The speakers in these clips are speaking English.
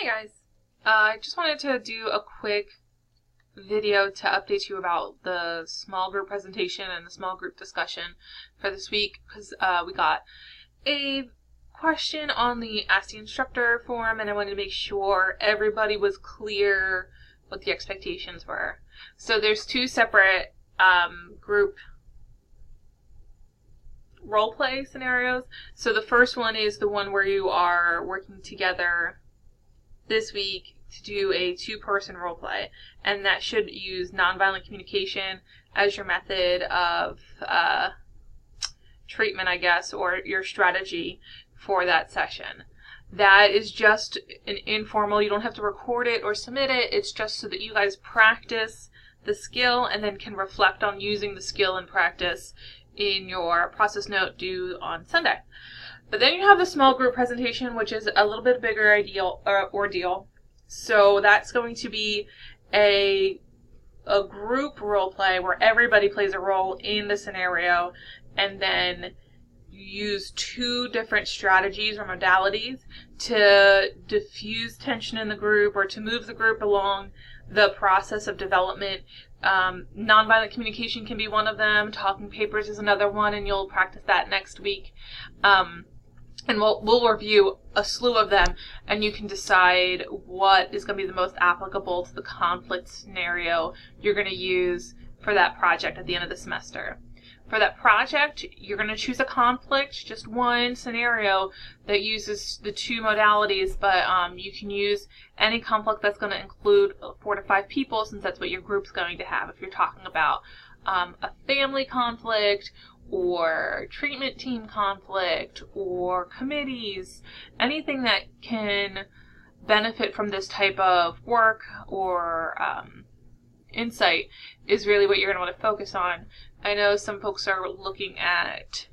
Hey guys, I just wanted to do a quick video to update you about the small group presentation and the small group discussion for this week because we got a question on the Ask the Instructor forum and I wanted to make sure everybody was clear what the expectations were. So there's two separate group role play scenarios. So the first one is the one where you are working together this week to do a two-person role play, and that should use nonviolent communication as your method of treatment, I guess, or your strategy for that session. That is just an informal, you don't have to record it or submit it, it's just so that you guys practice the skill and then can reflect on using the skill and practice in your process note due on Sunday. But then you have the small group presentation, which is a little bit bigger ordeal. So that's going to be a group role play where everybody plays a role in the scenario, and then you use two different strategies or modalities to diffuse tension in the group or to move the group along the process of development. Nonviolent communication can be one of them. Talking papers is another one, and you'll practice that next week. And we'll review a slew of them, and you can decide what is going to be the most applicable to the conflict scenario you're going to use for that project at the end of the semester. For that project, you're going to choose a conflict, just one scenario that uses the two modalities, but you can use any conflict that's going to include 4 to 5 people, since that's what your group's going to have. If you're talking about a family conflict, or treatment team conflict, or committees, anything that can benefit from this type of work or insight is really what you're going to want to focus on. I know some folks are looking at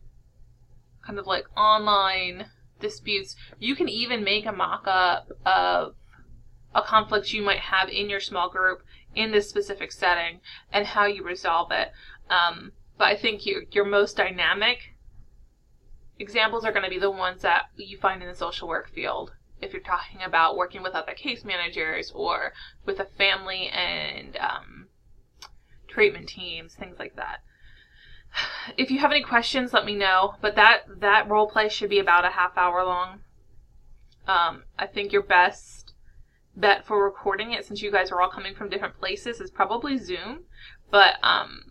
kind of like online disputes. You can even make a mock-up of a conflict you might have in your small group in this specific setting and how you resolve it. But I think your most dynamic examples are going to be the ones that you find in the social work field. If you're talking about working with other case managers or with a family and treatment teams, things like that. If you have any questions, let me know. But that role play should be about a half hour long. I think your best bet for recording it, since you guys are all coming from different places, is probably Zoom. But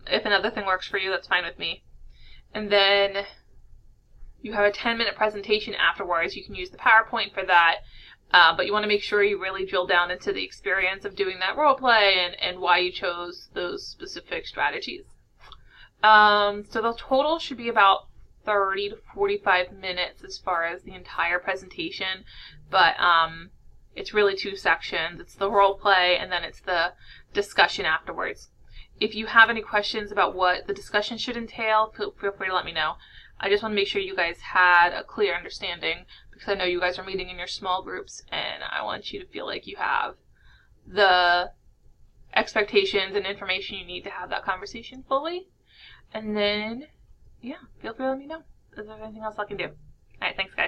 if another thing works for you, that's fine with me. And then you have a 10-minute presentation afterwards. You can use the PowerPoint for that. But you want to make sure you really drill down into the experience of doing that role play and why you chose those specific strategies. So the total should be about 30 to 45 minutes as far as the entire presentation. But it's really 2 sections. It's the role play and then it's the discussion afterwards. If you have any questions about what the discussion should entail, feel free to let me know. I just want to make sure you guys had a clear understanding, because I know you guys are meeting in your small groups, and I want you to feel like you have the expectations and information you need to have that conversation fully. And then, yeah, feel free to let me know if there's anything else I can do. Alright, thanks guys.